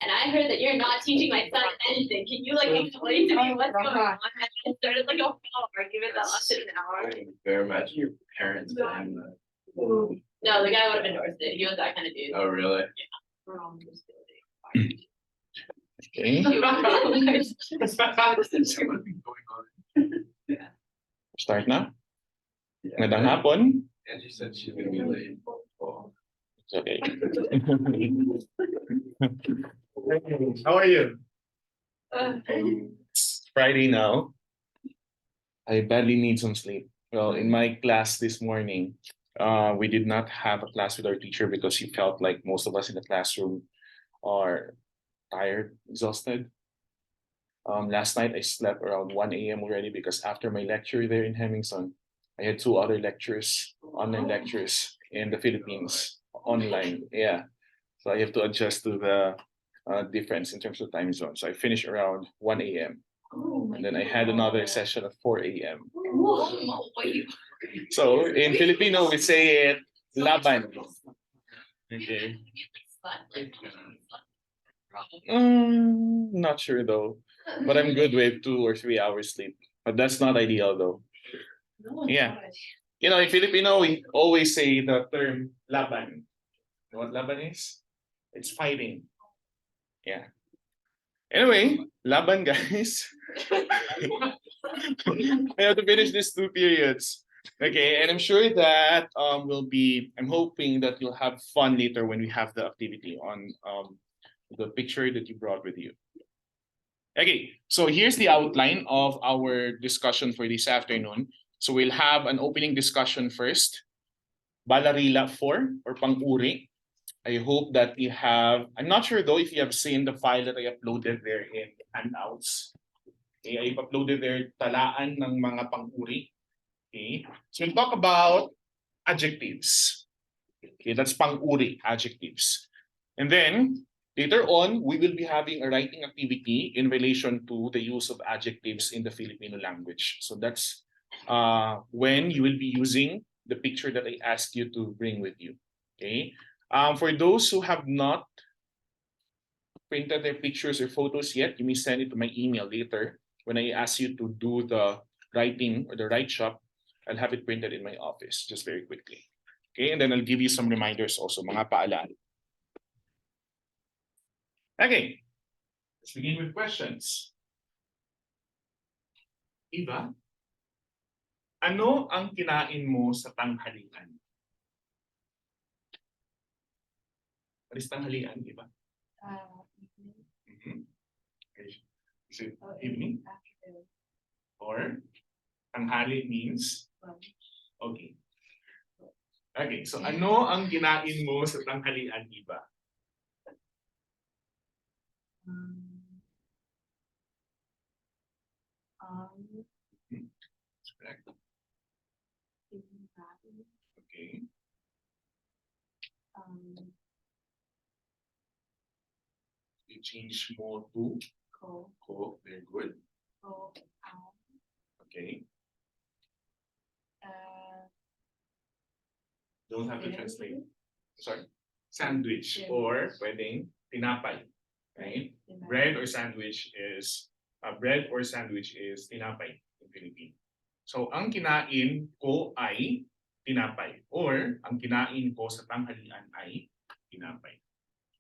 and I heard that you're not teaching my son anything. Can you like explain to me what's going on? And it started like a whole argument that lasted an hour. Fair, imagine your parents saying that. No, the guy would have endorsed it. He was that kind of dude. Oh, really? Okay. Start na? Magandang hapon. And she said she's gonna be late. Oh. It's okay. How are you? It's Friday now. I badly need some sleep. Well, in my class this morning, we did not have a class with our teacher because he felt like most of us in the classroom are tired, exhausted. Last night I slept around 1 a.m. already because after my lecture there in Hemingson, I had 2 other lectures, online lectures in the Philippines, online. Yeah, so I have to adjust to the difference in terms of time zone. So I finished around 1 a.m. And then I had another session at 4 a.m. So in Filipino we say it laban. Okay. Not sure though, but I'm good with 2 or 3 hours sleep. But that's not ideal though. Yeah. You know, in Filipino, we always say the term laban. You know what laban is? It's fighting. Yeah. Anyway, laban guys. I have to finish these 2 periods. Okay, and I'm sure that I'm hoping that you'll have fun later when we have the activity on the picture that you brought with you. Okay, so here's the outline of our discussion for this afternoon. So we'll have an opening discussion first. Balarila 4 or pang-uri. I hope that you have, I'm not sure though if you have seen the file that I uploaded there in handouts. Okay, I uploaded there talaan ng mga pang-uri. Okay, so we'll talk about adjectives. Okay, that's pang-uri, adjectives. And then later on, we will be having a writing activity in relation to the use of adjectives in the Filipino language. So that's when you will be using the picture that I asked you to bring with you. Okay. For those who have not printed their pictures or photos yet, you may send it to my email later. When I ask you to do the writing or the write shop, I'll have it printed in my office just very quickly. Okay, and then I'll give you some reminders also, mga paalala. Okay, let's begin with questions. Iba, ano ang kinain mo sa tanghalian? What is tanghalian, Iba? Okay. Is it evening? Afternoon. Or tanghali means? Okay. Okay, so ano ang kinain mo sa tanghalian, Iba? That's correct. Okay. You change mo to ko. Very good. Okay. Don't have to translate. Sorry. Sandwich or pwedeng tinapay. Right? Bread or sandwich is tinapay in Filipino. So ang kinain ko ay tinapay or ang kinain ko sa tanghalian ay tinapay.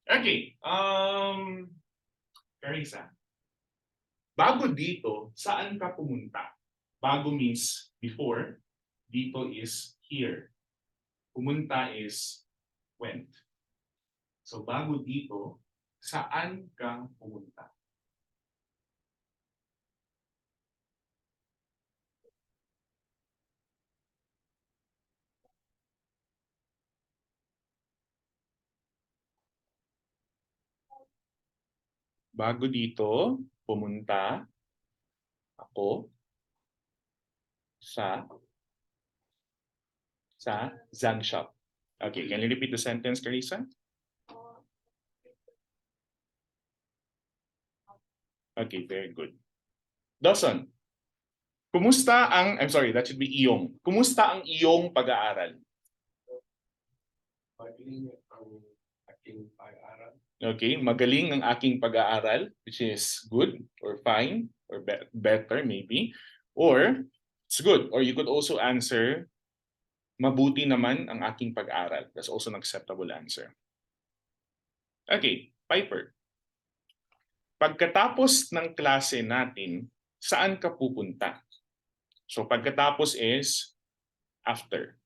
Okay. Carissa. Bago dito, saan ka pumunta? Bago means before. Dito is here. Pumunta is went. So bago dito, saan ka pumunta? Bago dito, pumunta ako sa Zag Shop. Okay, can you repeat the sentence, Carissa? Okay, very good. Dawson, kumusta ang, I'm sorry, that should be iyong. Kumusta ang iyong pag-aaral? Pag-iingat ang aking pag-aaral. Okay, magaling ang aking pag-aaral, which is good or fine or better maybe. Or it's good. Or you could also answer mabuti naman ang aking pag-aaral. That's also an acceptable answer. Okay, Piper. Pagkatapos ng klase natin, saan ka pupunta? So pagkatapos is after.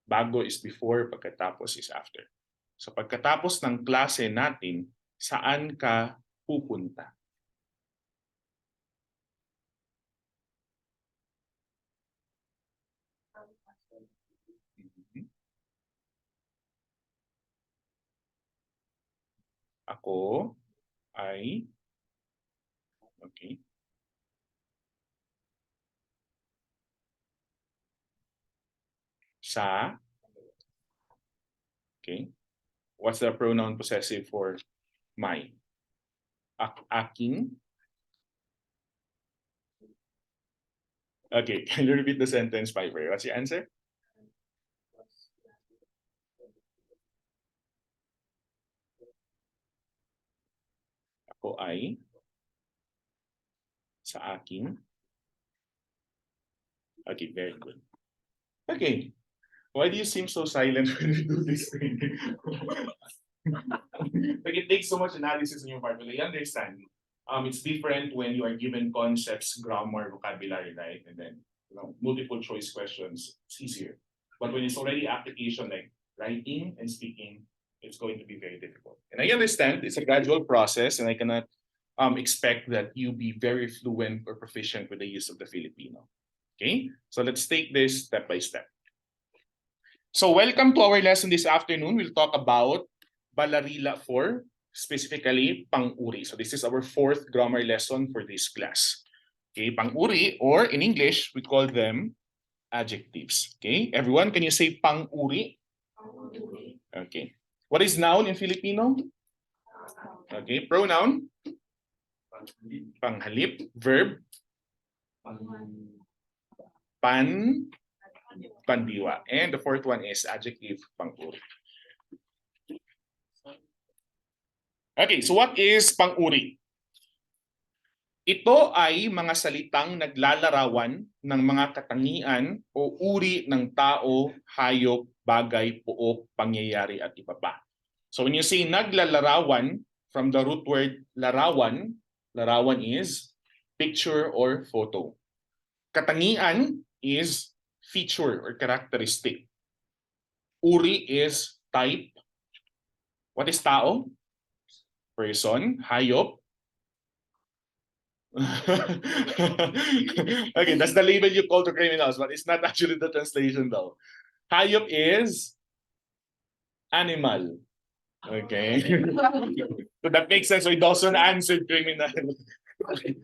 Bago is before, pagkatapos is after. So pagkatapos ng klase natin, saan ka pupunta? Ako ay okay. Sa okay. What's the pronoun possessive for my? Aking. Okay, can you repeat the sentence, Piper? What's your answer? Ako ay sa aking. Okay, very good. Okay. Why do you seem so silent when you do this thing? Like it takes so much analysis on your part, but I understand. It's different when you are given concepts, grammar, vocabulary, right? And then multiple choice questions, it's easier. But when it's already application like writing and speaking, it's going to be very difficult. And I understand it's a gradual process, and I cannot expect that you be very fluent or proficient with the use of the Filipino. Okay, so let's take this step by step. So welcome to our lesson this afternoon. We'll talk about Balarila 4, specifically pang-uri. So this is our 4th grammar lesson for this class. Okay, pang-uri, or in English, we call them adjectives. Okay, everyone, can you say pang-uri? Okay. What is noun in Filipino? Okay, pronoun? Panghalip. Verb? Pandiwa. And the 4th one is adjective, pang-uri. Okay, so what is pang-uri? Ito ay mga salitang naglalarawan ng mga katangian o uri ng tao, hayop, bagay, pook, pangyayari at iba pa. So when you say naglalarawan, from the root word larawan, larawan is picture or photo. Katangian is feature or characteristic. Uri is type. What is tao? Person. Hayop. Okay, that's the label you call to criminals, but it's not actually the translation though. Hayop is animal. Okay. So that makes sense. So it also answered criminal. Okay.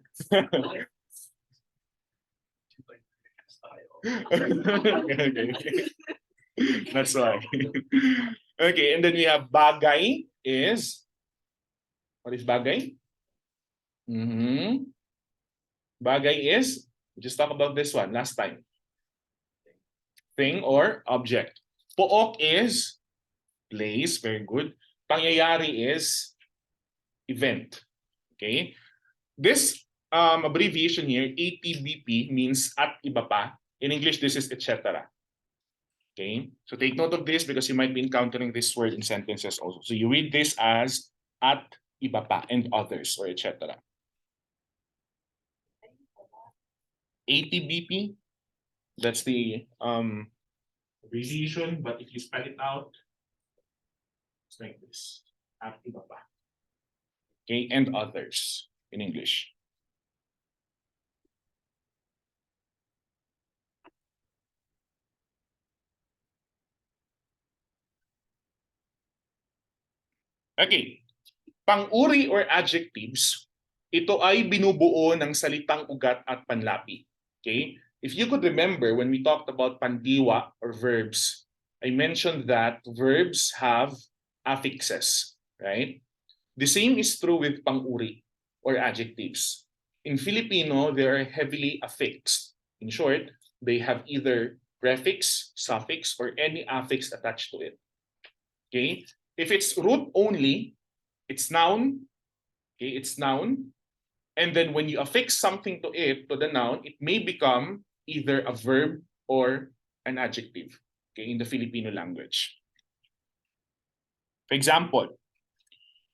That's why. Okay, and then we have bagay is, what is bagay? Bagay is, we just talked about this one last time. Thing or object. Pook is place, very good. Pangyayari is event. Okay? This abbreviation here, ATBP, means at iba pa. In English, this is etc. Okay? So take note of this because you might be encountering this word in sentences also. So you read this as at iba pa and others or etc. ATBP, that's the abbreviation, but if you spell it out, it's like this. At iba pa. Okay, and others in English. Okay. Pang-uri or adjectives, ito ay binubuo ng salitang ugat at panlapi. Okay? If you could remember when we talked about pandiwa or verbs, I mentioned that verbs have affixes, right? The same is true with pang-uri or adjectives. In Filipino, they are heavily affixed. In short, they have either prefix, suffix, or any affix attached to it. Okay? If it's root only, It's noun. Okay, it's noun. And then when you affix something to it, to the noun, it may become either a verb or an adjective, okay, in the Filipino language. For example,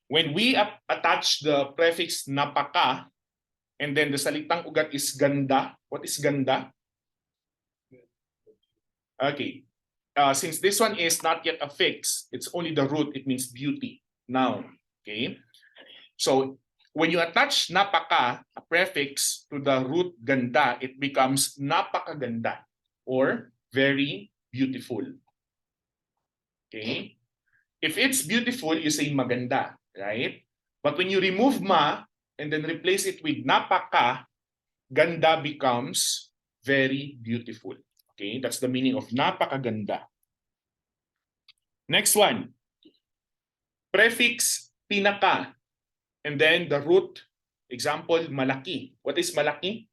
when we attach the prefix napaka, and then the salitang ugat is ganda. What is ganda? Okay. Since this one is not yet affixed, it's only the root, it means beauty, noun. Okay. So when you attach napaka, a prefix, to the root ganda, it becomes napakaganda or very beautiful. Okay? If it's beautiful, you say maganda, right? But when you remove ma and then replace it with napaka, ganda becomes very beautiful. Okay? That's the meaning of napakaganda. Next one. Prefix pinaka. And then the root, example, malaki. What is malaki?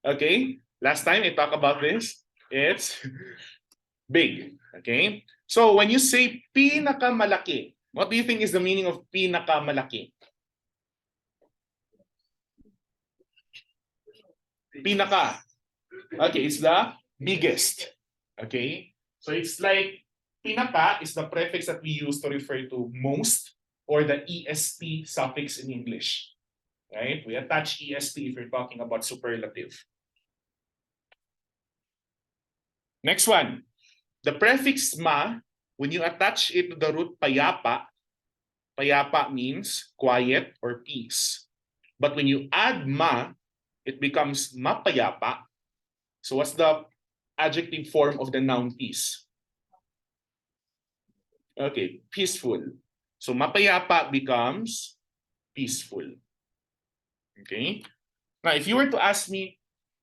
Okay, last time I talked about this, it's big. Okay, so when you say pinakamalaki, what do you think is the meaning of pinakamalaki? Pinaka. Okay, it's the biggest. Okay, so it's like pinaka is the prefix that we use to refer to most, or the est suffix in English. Right? We attach est if you're talking about superlative. Next one. The prefix ma, when you attach it to the root payapa, payapa means quiet or peace. But when you add ma, it becomes mapayapa. So what's the adjective form of the noun peace? Okay, peaceful. So mapayapa becomes peaceful. Okay. Now, if you were to ask me,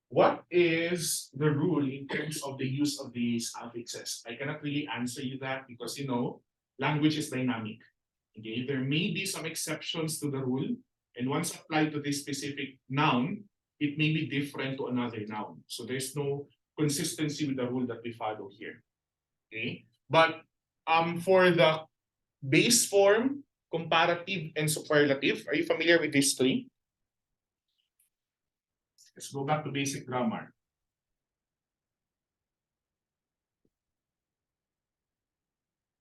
what is the rule in terms of the use of these affixes? I cannot really answer you that because, you know, language is dynamic. Okay, there may be some exceptions to the rule, and once applied to this specific noun, it may be different to another noun. So there's no consistency with the rule that we follow here. Okay, but for the base form, comparative, and superlative, are you familiar with these three? Let's go back to basic grammar.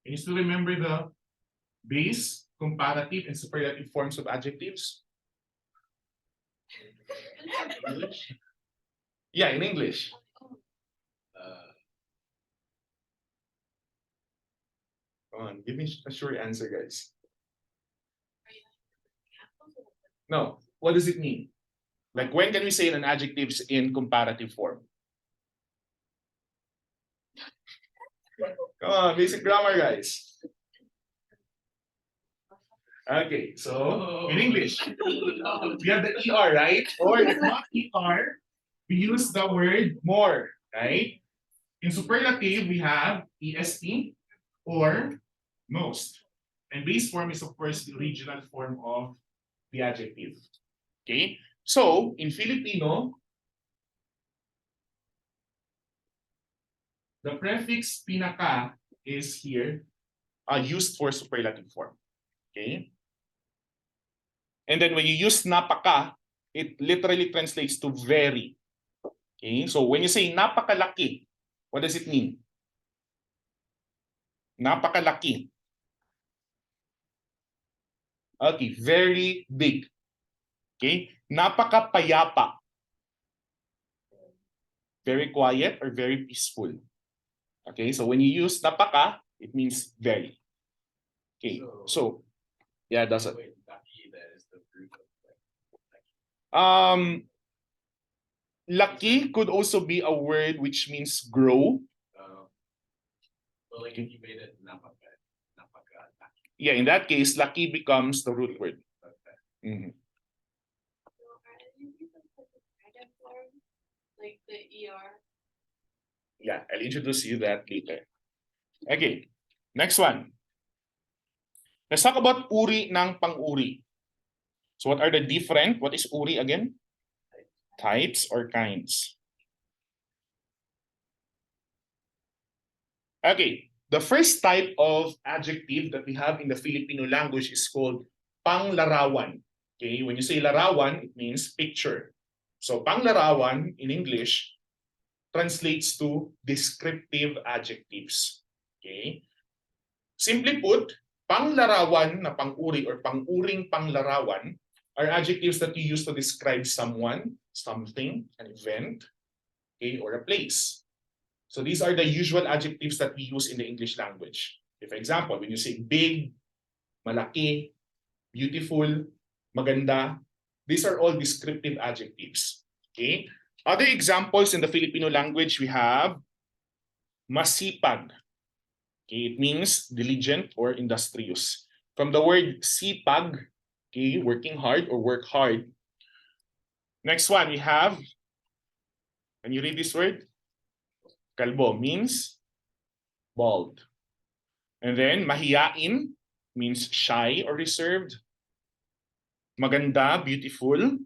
Can you still remember the base, comparative, and superlative forms of adjectives? English? Yeah, in English. Come on, give me a short answer, guys. No, what does it mean? Like, when can we say an adjectives in comparative form? Come on, basic grammar, guys. Okay, so in English, we have the ER, right? Or if not ER, we use the word more, right? In superlative, we have EST or most. And base form is, of course, the original form of the adjective. Okay? So, in Filipino, the prefix pinaka is here used for superlative form. Okay? And then when you use napaka, it literally translates to very. Okay? So when you say napakalaki, what does it mean? Napakalaki. Okay, very big. Okay? Napakapayapa. Very quiet or very peaceful. Okay, so when you use napaka, it means very. Okay, so yeah, that's it. Lucky could also be a word which means grow. Like you made it napaka. Yeah, in that case, lucky becomes the root word. Mm-hmm. Like the ER. Yeah, I'll introduce you that later. Okay, next one. Let's talk about uri ng pang-uri. So what are the different? What is uri again? Types or kinds. Okay, the first type of adjective that we have in the Filipino language is called panglarawan. Okay, when you say larawan, it means picture. So panglarawan in English translates to descriptive adjectives. Okay? Simply put, panglarawan na pang-uri or pang-uring panglarawan are adjectives that you use to describe someone, something, an event, okay, or a place. So these are the usual adjectives that we use in the English language. For example, when you say big, malaki, beautiful, maganda, these are all descriptive adjectives. Okay? Other examples in the Filipino language, we have masipag. Okay, it means diligent or industrious. From the word sipag, okay, working hard or work hard. Next one, we have, can you read this word? Kalbo means bald. And then mahiyain means shy or reserved. Maganda, beautiful.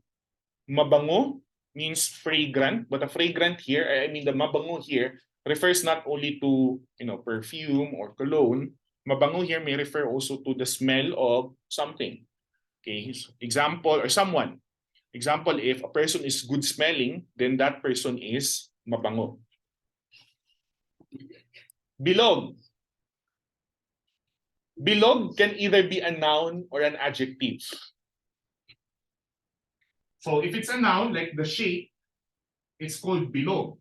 Mabango means fragrant, but a fragrant here, I mean the mabango here, refers not only to perfume or cologne. Mabango here may refer also to the smell of something. Okay, so example or someone. Example, if a person is good smelling, then that person is mabango. Bilog. Bilog can either be a noun or an adjective. So if it's a noun like the shape, it's called bilog.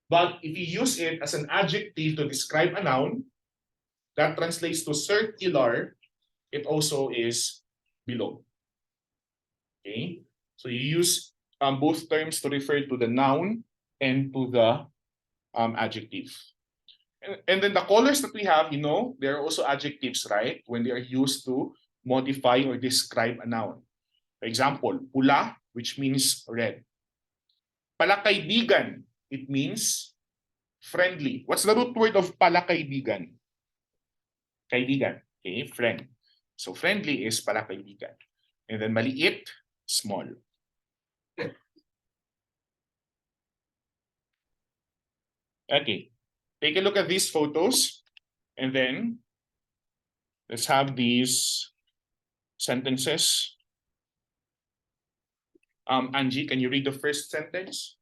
But if you use it as an adjective to describe a noun, that translates to circular, it also is bilog. Okay? So you use both terms to refer to the noun and to the adjective. And then the colors that we have, they are also adjectives, right? When they are used to modify or describe a noun. For example, pula, which means red. Palakaibigan, it means friendly. What's the root word of palakaibigan? Kaibigan, okay, friend. So friendly is palakaibigan. And then maliit, small. Okay, take a look at these photos and then let's have these sentences. Angie, can you read the first sentence?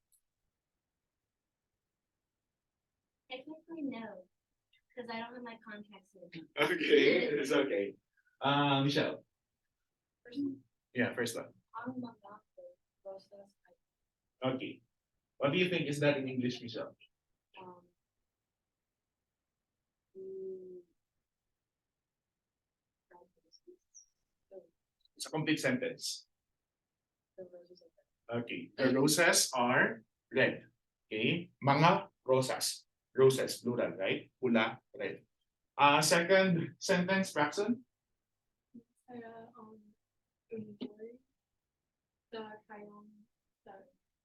Technically, no, because I don't have my contacts in. Okay, it's okay. Michelle. Yeah, first one. Okay. What do you think is that in English, Michelle? It's a complete sentence. Okay. The roses are red. Okay. Mga rosas. Roses, plural, right? Pula, red. Second sentence, Braxton.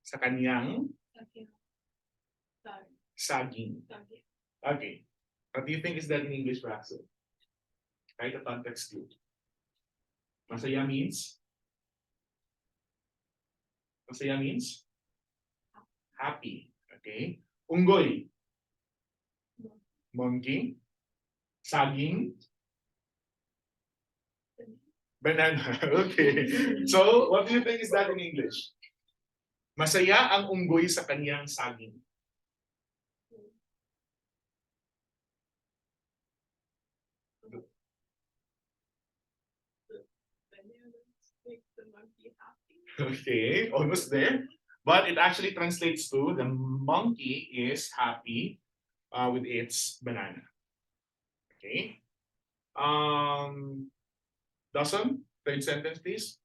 Sa kanyang saging. Okay. What do you think is that in English, Braxton? Write a context clue. Masaya means? Masaya means? Happy. Okay. Unggoy. Monkey. Saging. Banana. Okay. So, what do you think is that in English? Masaya ang unggoy sa kanyang saging. Okay, almost there. But it actually translates to the monkey is happy with its banana. Okay. Dawson, third sentence, please.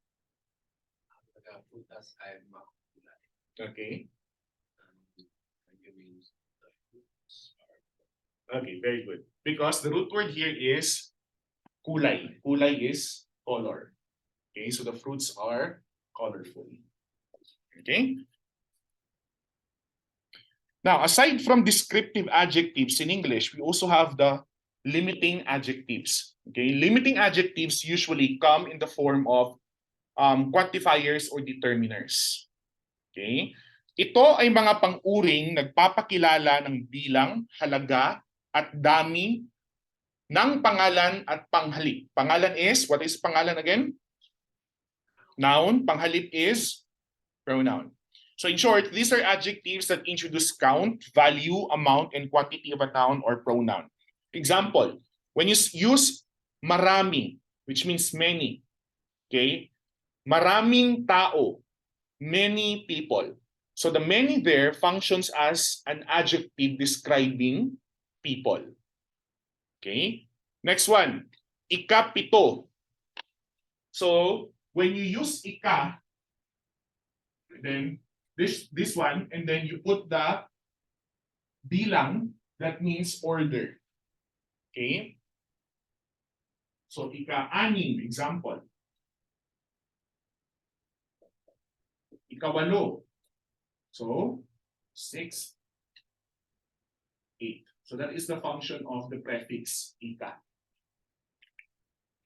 Okay. Okay, very good. Because the root word here is kulay. Kulay is color. Okay, so the fruits are colorful. Okay. Now, aside from descriptive adjectives in English, we also have the limiting adjectives. Okay, limiting adjectives usually come in the form of quantifiers or determiners. Okay, ito ay mga pang-uring nagpapakilala ng bilang, halaga, at dami ng pangalan at panghalip. Pangalan is, what is pangalan again? Noun. Panghalip is pronoun. So in short, these are adjectives that introduce count, value, amount, and quantity of a noun or pronoun. Example, when you use marami, which means many, okay? Maraming tao, many people. So the many there functions as an adjective describing people. Okay? Next one, ikapito. So when you use ika, then this one, and then you put the bilang, that means order. Okay? So ika-anim, example. Ikawalo. So 6, 8. So that is the function of the prefix ika.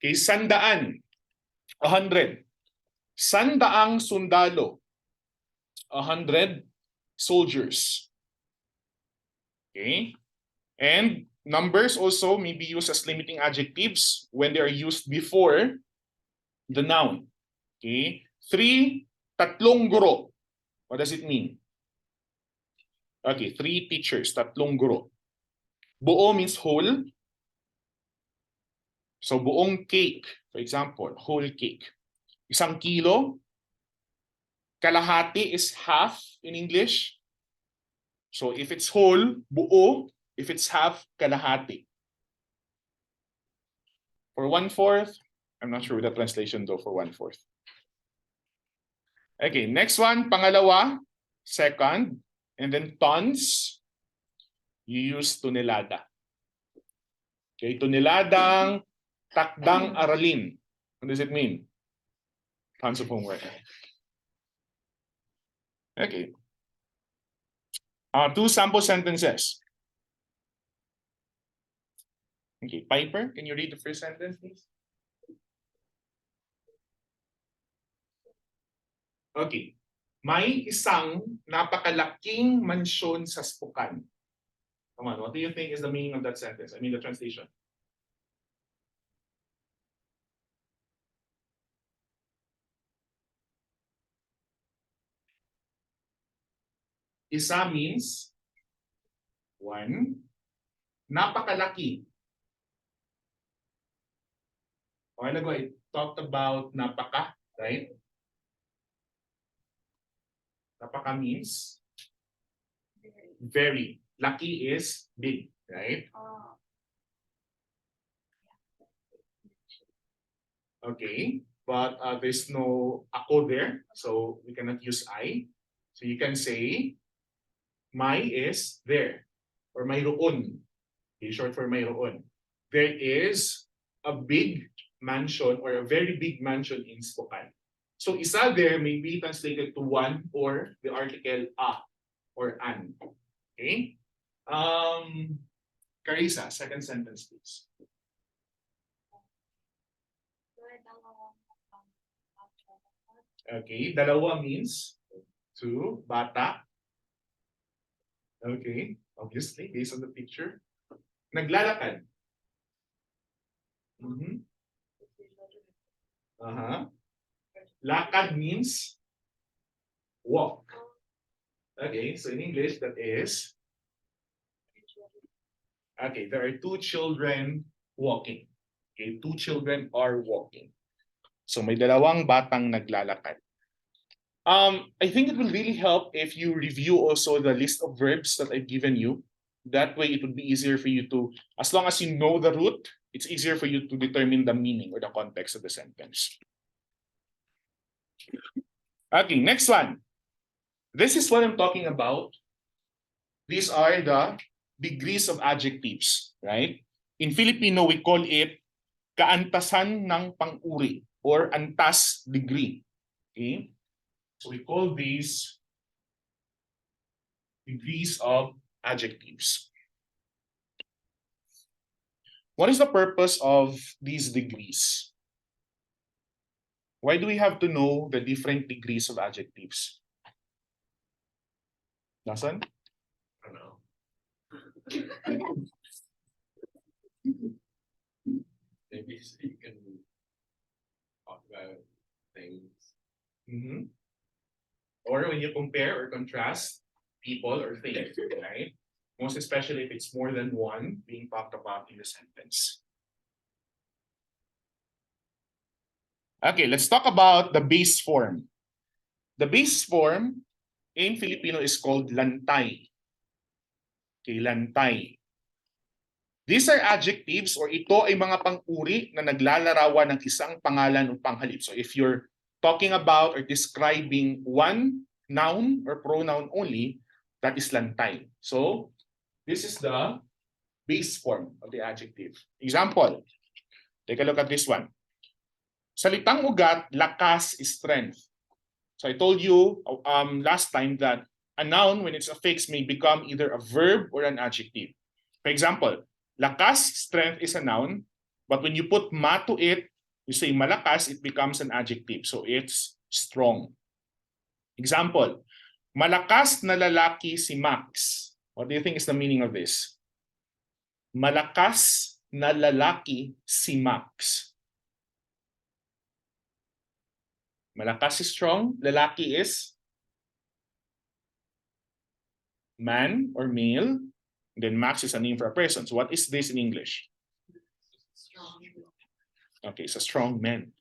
Okay, sandaan. 100. Sandaang sundalo. 100 soldiers. Okay? And numbers also may be used as limiting adjectives when they are used before the noun. Okay? 3, tatlong guro. What does it mean? Okay, 3 teachers, tatlong guro. Buo means whole. So buong cake, for example, whole cake. Isang kilo. Kalahati is half in English. So if it's whole, buo. If it's half, kalahati. For 1/4, I'm not sure with the translation though for 1/4. Okay, next one, pangalawa, second, and then tons, you use tonelada. Okay, toneladang takdang aralin. What does it mean? Tons of homework. Okay. 2 sample sentences. Okay, Piper, can you read the first sentence, please? Okay. May isang napakalaking mansyon sa Spokane. Come on, what do you think is the meaning of that sentence? I mean the translation. Isa means 1. Napakalaki. A while ago, I talked about napaka, right? Napaka means very. Lucky is big, right? Okay, but there's no ako there, so we cannot use I. So you can say, may is there, or mayroon. Okay, short for mayroon. There is a big mansion or a very big mansion in Spokane. So isa there may be translated to one or the article a or an. Okay? Carissa, second sentence, please. Okay, dalawa means 2, bata. Okay, obviously, based on the picture. Naglalakad. Lakad means walk. Okay, so in English, that is, okay, there are 2 children walking. Okay, 2 children are walking. So may dalawang batang naglalakad. I think it will really help if you review also the list of verbs that I've given you. That way it would be easier for you to, as long as you know the root, it's easier for you to determine the meaning or the context of the sentence. Okay, next one. This is what I'm talking about. These are the degrees of adjectives, right? In Filipino, we call it kaantasan ng pang-uri or antas degree. Okay? So we call these degrees of adjectives. What is the purpose of these degrees? Why do we have to know the different degrees of adjectives? Nasan? I don't know. Maybe so you can talk about things. Mhm. Or when you compare or contrast people or things, right? Most especially if it's more than one being talked about in the sentence. Okay, let's talk about the base form. The base form in Filipino is called lantay. Okay, lantay. These are adjectives or ito ay mga pang-uri na naglalarawan ng isang pangalan o panghalip. So if you're talking about or describing one noun or pronoun only, that is lantay. So this is the base form of the adjective. Example, take a look at this one. Salitang ugat, lakas is strength. So I told you last time that a noun, when it's affixed, may become either a verb or an adjective. For example, lakas, strength is a noun, but when you put ma to it, you say malakas, it becomes an adjective. So it's strong. Example, malakas na lalaki si Max. What do you think is the meaning of this? Malakas na lalaki si Max. Malakas is strong. Lalaki is man or male. And then Max is a name for a person. So what is this in English? Strong. Okay, it's a strong man.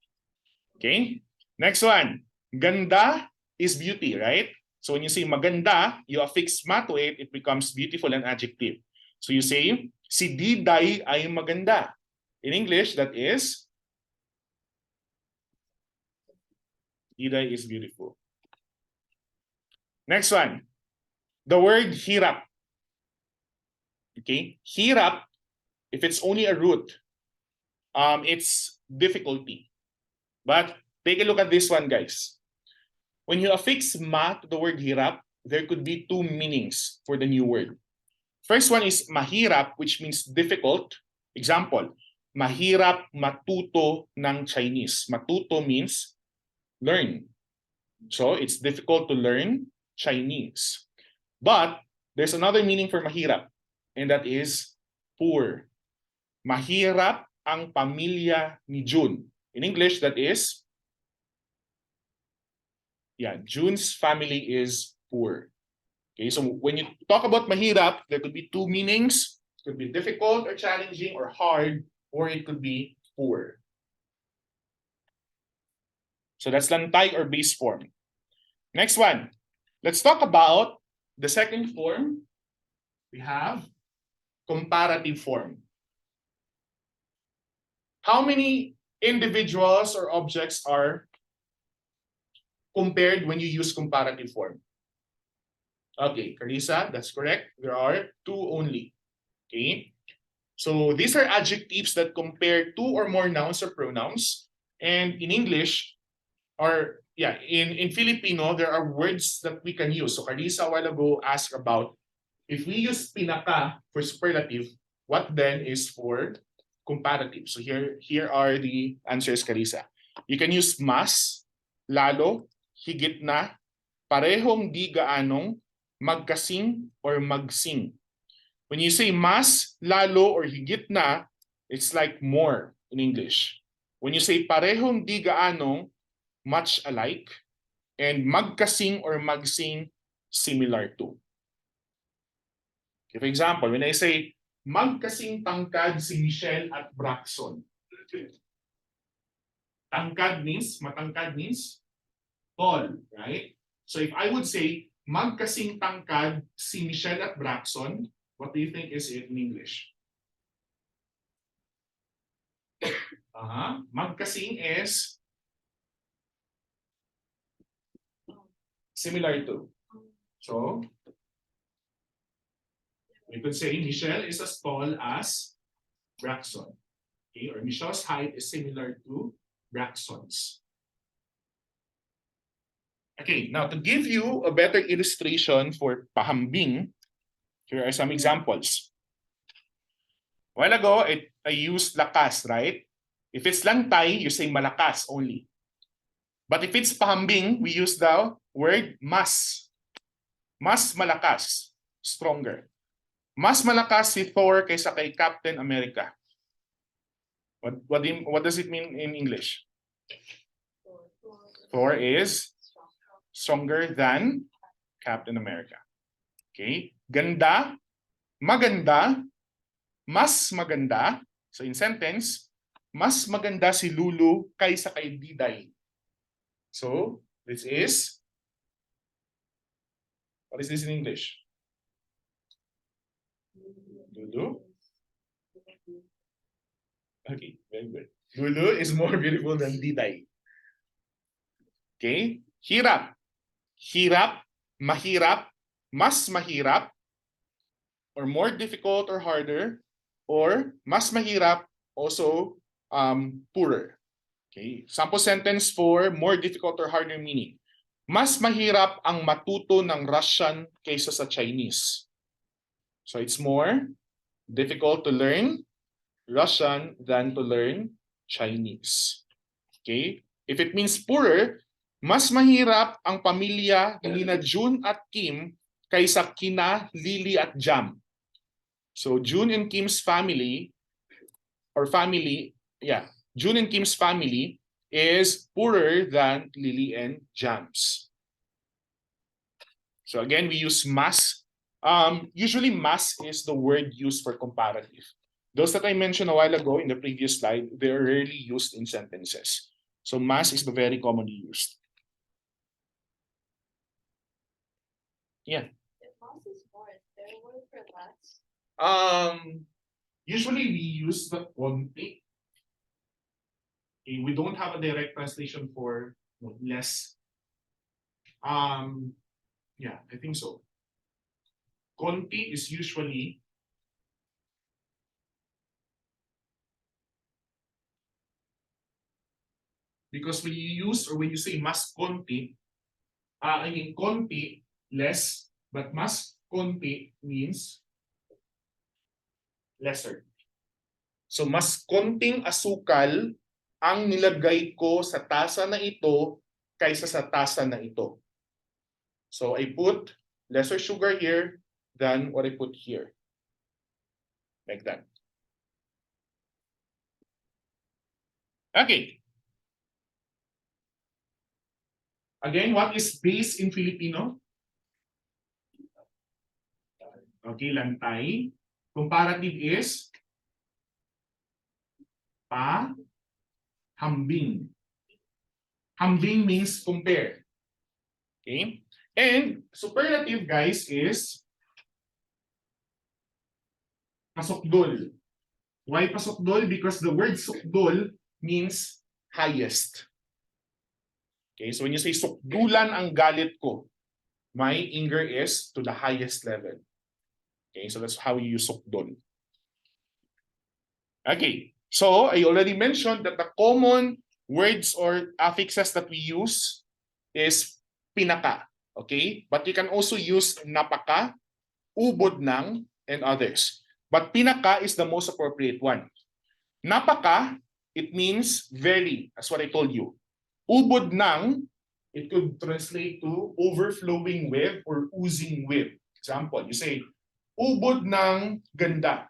Okay, next one. Ganda is beauty, right? So when you say maganda, you affix ma to it, it becomes beautiful and adjective. So you say, si Diday ay maganda. In English, that is, Diday is beautiful. Next one. The word hirap. Okay, hirap, if it's only a root, it's difficulty. But take a look at this one, guys. When you affix ma to the word hirap, there could be two meanings for the new word. First one is mahirap, which means difficult. Example, mahirap matuto ng Chinese. Matuto means learn. So it's difficult to learn Chinese. But there's another meaning for mahirap, and that is poor. Mahirap ang pamilya ni June. In English, that is, June's family is poor. Okay, so when you talk about mahirap, there could be two meanings. It could be difficult or challenging or hard, or it could be poor. So that's lantay or base form. Next one. Let's talk about the second form. We have comparative form. How many individuals or objects are compared when you use comparative form? Okay, Carissa, that's correct. There are two only. Okay. So these are adjectives that compare two or more nouns or pronouns. And in English, or in Filipino, there are words that we can use. So Carissa a while ago asked about if we use pinaka for superlative, what then is for comparative? So here are the answers, Carissa. You can use mas, lalo, higit na, parehong di gaanong, magkasing, or magsing. When you say mas, lalo, or higit na, it's like more in English. When you say parehong di gaanong, much alike, and magkasing or magsing, similar to. Okay, for example, when I say magkasing tangkad si Michelle at Braxton. Tangkad means, matangkad means tall, right? So if I would say magkasing tangkad si Michelle at Braxton, what do you think is it in English? Magkasing is similar to. So we could say Michelle is as tall as Braxton. Okay, or Michelle's height is similar to Braxton's. Okay, now to give you a better illustration for pahambing, here are some examples. A while ago, I used lakas, right? If it's lantay, you say malakas only. But if it's pahambing, we use the word mas. Mas malakas, stronger. Mas malakas si Thor kaysa kay Captain America. What does it mean in English? Thor is stronger than Captain America. Okay? Ganda, maganda, mas maganda. So in sentence, mas maganda si Lulu kaysa kay Diday. So this is, what is this in English? Lulu? Okay, very good. Lulu is more beautiful than Diday. Okay? Hirap. Hirap, mahirap, mas mahirap, or more difficult or harder, or mas mahirap, also poorer. Okay? Sample sentence for more difficult or harder meaning. Mas mahirap ang matuto ng Russian kaysa sa Chinese. So it's more difficult to learn Russian than to learn Chinese. Okay? If it means poorer, mas mahirap ang pamilya ni na June at Kim kaysa kina Lily at Jam. So June and Kim's family, June and Kim's family is poorer than Lily and Jam's. So again, we use mas. Usually mas is the word used for comparative. Those that I mentioned a while ago in the previous slide, they're rarely used in sentences. So mas is the very commonly used. Yeah. If loss is more, is there a word for less? Usually we use the konti. Okay, we don't have a direct translation for less. Yeah, I think so. Konti is usually because when you use or when you say mas konti, I mean konti less, but mas konti means lesser. So mas konting asukal ang nilagay ko sa tasa na ito kaysa sa tasa na ito. So I put lesser sugar here than what I put here. Like that. Okay. Again, what is base in Filipino? Okay, lantay. Comparative is hambing. Hambing means compare. Okay? And superlative, guys, is pasokdol. Why pasokdol? Because the word sukdol means highest. Okay, so when you say sukdulan ang galit ko, my anger is to the highest level. Okay, so that's how you use sukdol. Okay, so I already mentioned that the common words or affixes that we use is pinaka. Okay, but you can also use napaka, ubod ng, and others. But pinaka is the most appropriate one. Napaka, it means very, that's what I told you. Ubod ng, it could translate to overflowing with or oozing with. Example, you say, ubod ng ganda.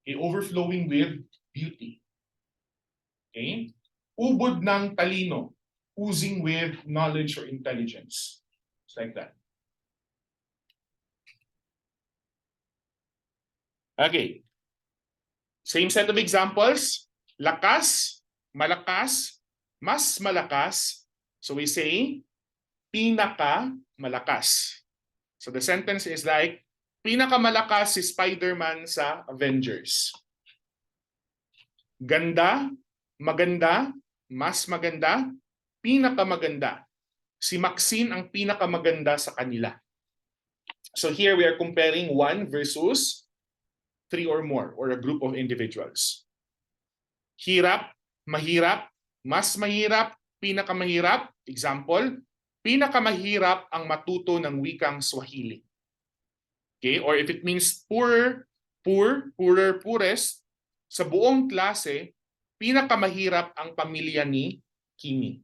Okay, overflowing with beauty. Okay? Ubod ng talino, oozing with knowledge or intelligence. It's like that. Okay. Same set of examples. Lakas, malakas, mas malakas. So we say, pinaka malakas. So the sentence is like, pinakamalakas si Spider-Man sa Avengers. Ganda, maganda, mas maganda, pinakamaganda. Si Maxine ang pinakamaganda sa kanila. So here we are comparing one versus three or more, or a group of individuals. Hirap, mahirap, mas mahirap, pinakamahirap. Example, pinakamahirap ang matuto ng wikang Swahili. Okay, or if it means poorer, poorer, poorest, sa buong klase, pinakamahirap ang pamilya ni Kimi.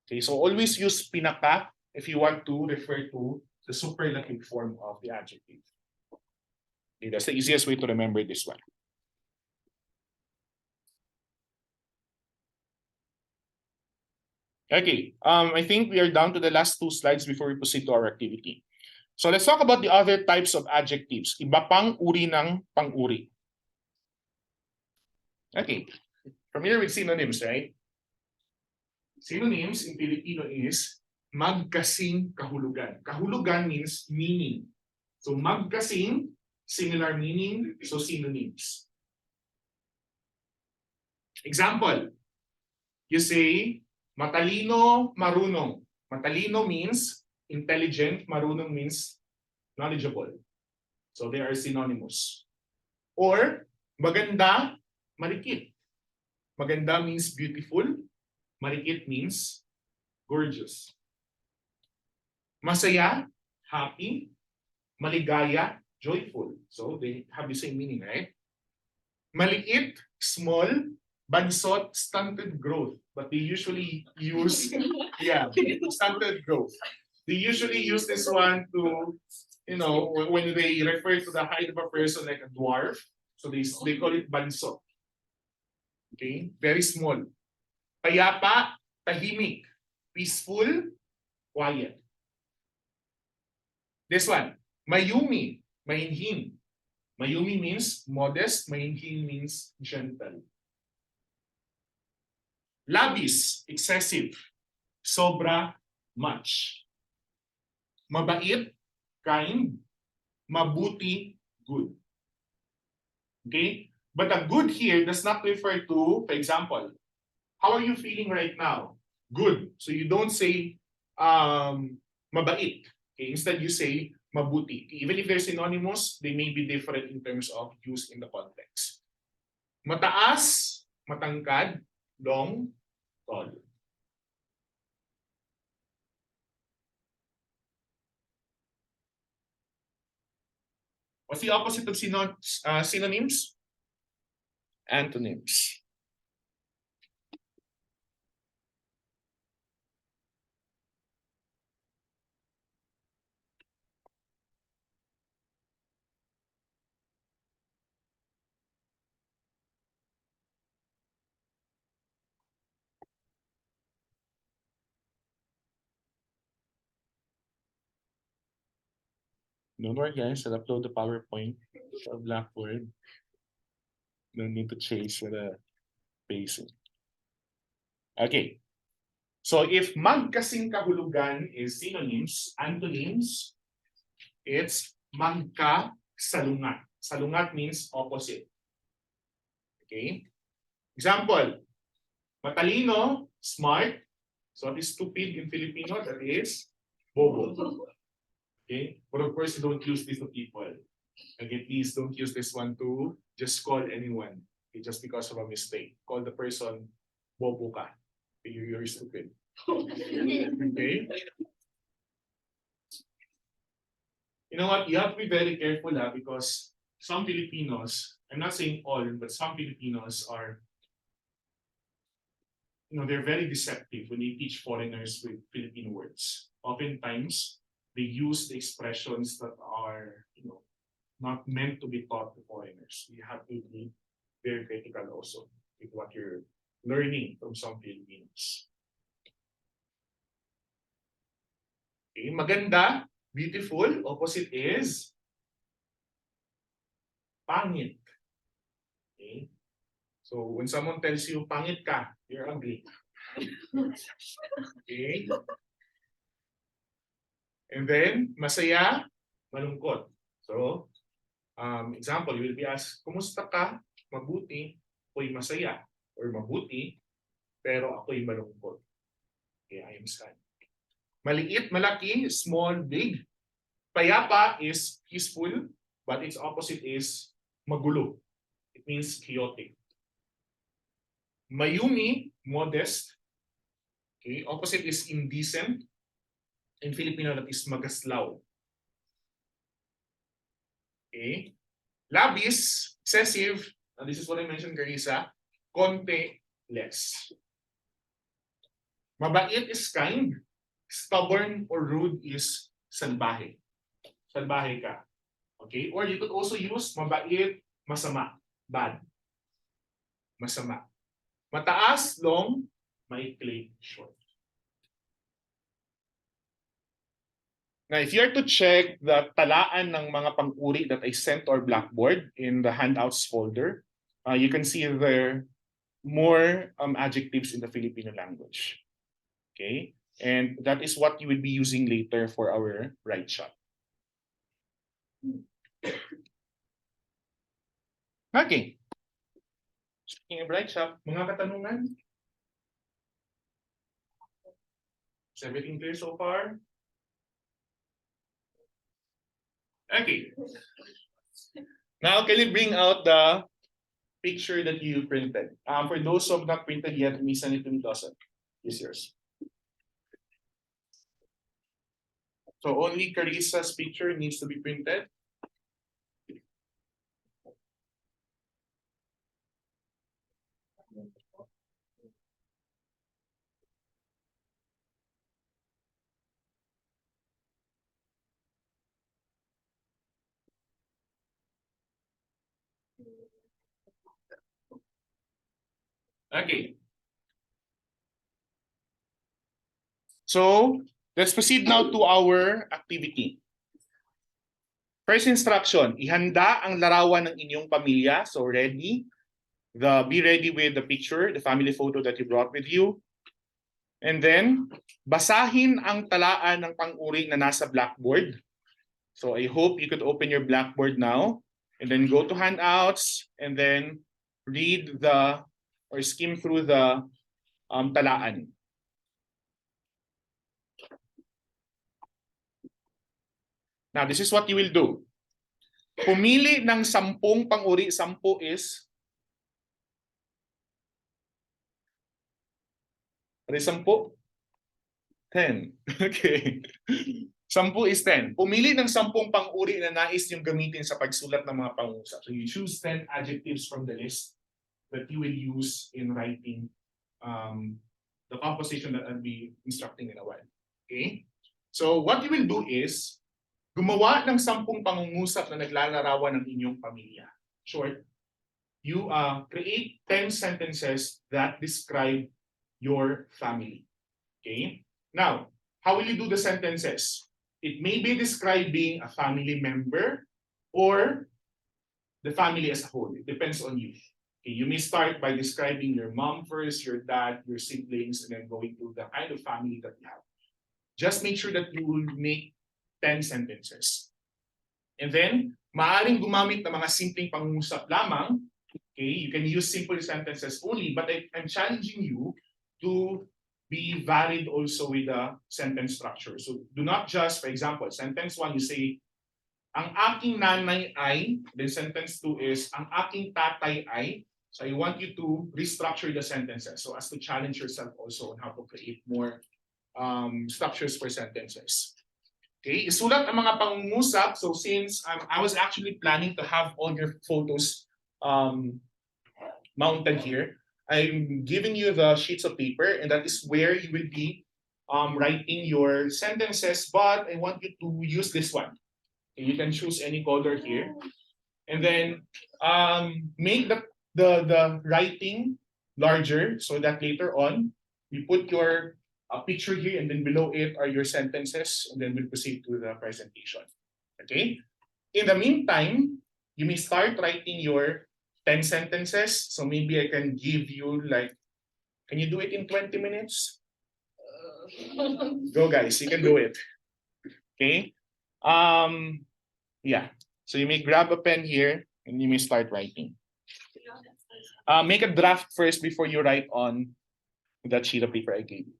Okay, so always use pinaka if you want to refer to the superlative form of the adjective. Okay, that's the easiest way to remember this one. Okay, I think we are down to the last 2 slides before we proceed to our activity. So let's talk about the other types of adjectives. Iba pang uri ng pang-uri. Okay, familiar with synonyms, right? Synonyms in Filipino is magkasing kahulugan. Kahulugan means meaning. So magkasing, similar meaning, so synonyms. Example, you say matalino, marunong. Matalino means intelligent, marunong means knowledgeable. So they are synonymous. Or maganda, marikit. Maganda means beautiful. Marikit means gorgeous. Masaya, happy. Maligaya, joyful. So they have the same meaning, right? Maliit, small. Bansot, stunted growth. But they usually use, yeah, stunted growth. They usually use this one to, when they refer to the height of a person like a dwarf. So they call it bansot. Okay, very small. Payapa, tahimik. Peaceful, quiet. This one, mayumi, mahinhin. Mayumi means modest, mahinhin means gentle. Labis, excessive. Sobra, much. Mabait, kind. Mabuti, good. Okay? But the good here does not refer to, for example, how are you feeling right now? Good. So you don't say mabait. Okay? Instead you say mabuti. Even if they're synonymous, they may be different in terms of use in the context. Mataas, matangkad, long, tall. What's the opposite of synonyms? Antonyms. Don't worry guys, I'll upload the PowerPoint of Blackboard. No need to chase the pacing. Okay. So if magkasing kahulugan is synonyms, antonyms, it's magkasalungat. Salungat means opposite. Okay? Example, matalino, smart. So what is stupid in Filipino? That is bobo. Okay? But of course, you don't use this to people. Okay, please don't use this one to just call anyone. Okay, just because of a mistake. Call the person bobo ka. Okay, you're stupid. Okay? You know what? You have to be very careful because some Filipinos, I'm not saying all, but some Filipinos are, they're very deceptive when they teach foreigners with Filipino words. Oftentimes, they use the expressions that are, not meant to be taught to foreigners. You have to be very critical also with what you're learning from some Filipinos. Okay, maganda, beautiful, opposite is pangit. Okay? So when someone tells you pangit ka, you're ugly. Okay? And then masaya, malungkot. So example, you will be asked, kumusta ka? Mabuti, ako'y masaya. Or mabuti, pero ako'y malungkot. Okay, I am sad. Maliit, malaki, small, big. Payapa is peaceful, but its opposite is magulo. It means chaotic. Mayumi, modest. Okay, opposite is indecent. In Filipino, that is magaslaw. Okay. Labis, excessive. This is what I mentioned, Carissa. Konti, less. Mabait is kind. Stubborn or rude is salbahe. Salbahe ka. Okay? Or you could also use mabait, masama. Bad. Masama. Mataas, long, maikli, short. Now, if you are to check the talaan ng mga pang-uri that I sent to our Blackboard in the handouts folder, you can see there more adjectives in the Filipino language. Okay? And that is what you will be using later for our write shot. Okay. Speaking of write shot, mga katanungan? Is everything clear so far? Okay. Now, can you bring out the picture that you printed? For those who have not printed yet, we send it to me, doesn't. It's yours. So only Carissa's picture needs to be printed. Okay. So let's proceed now to our activity. First instruction, ihanda ang larawan ng inyong pamilya. So ready. Be ready with the picture, the family photo that you brought with you. And then, basahin ang talaan ng pang-uri na nasa Blackboard. So I hope you could open your Blackboard now. And then go to handouts. And then read or skim through the talaan. Now, this is what you will do. Pumili ng 10 pang-uri. 10 is... Ano yung 10? 10. Okay. 10 is 10. Pumili ng 10 pang-uri na nais yung gamitin sa pagsulat ng mga pangusap. So you choose 10 adjectives from the list that you will use in writing the composition that I'll be instructing in a while. Okay? So what you will do is, gumawa ng 10 pangungusap na naglalarawan ng inyong pamilya. Short, you create 10 sentences that describe your family. Okay? Now, how will you do the sentences? It may be describing a family member or the family as a whole. It depends on you. Okay, you may start by describing your mom first, your dad, your siblings, and then going to the kind of family that you have. Just make sure that you will make 10 sentences. And then, maaaring gumamit ng mga simpleng pangungusap lamang. Okay, you can use simple sentences only, but I'm challenging you to be varied also with the sentence structure. So do not just, for example, sentence 1, you say, ang aking nanay ay, then sentence 2 is, ang aking tatay ay. So I want you to restructure the sentences so as to challenge yourself also on how to create more structures for sentences. Okay, isulat ang mga pangungusap. So since I was actually planning to have all your photos mounted here, I'm giving you the sheets of paper, and that is where you will be writing your sentences, but I want you to use this one. Okay, you can choose any color here. And then make the writing larger so that later on, you put your picture here, and then below it are your sentences, and then we'll proceed to the presentation. Okay? In the meantime, you may start writing your 10 sentences. So maybe I can give you can you do it in 20 minutes? Go guys, you can do it. Okay? Yeah. So you may grab a pen here and you may start writing. Make a draft first before you write on that sheet of paper I gave you.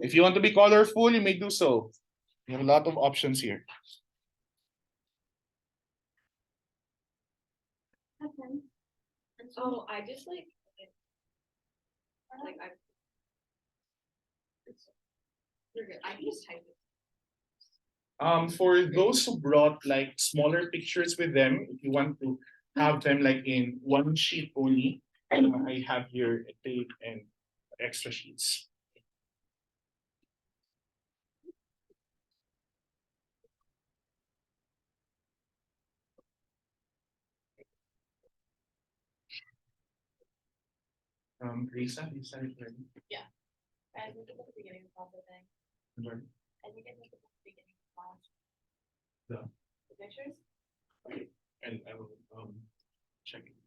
If you want to be colorful, you may do so. You have a lot of options here. Oh, I just I you're good. I can just type it. For those who brought smaller pictures with them, if you want to have them in one sheet only, I have here a tape and extra sheets. Lisa, you sent it ready? Yeah. I looked at the beginning of the thing. Sorry. And you can make it at the beginning of class. No. The pictures? And I will check it.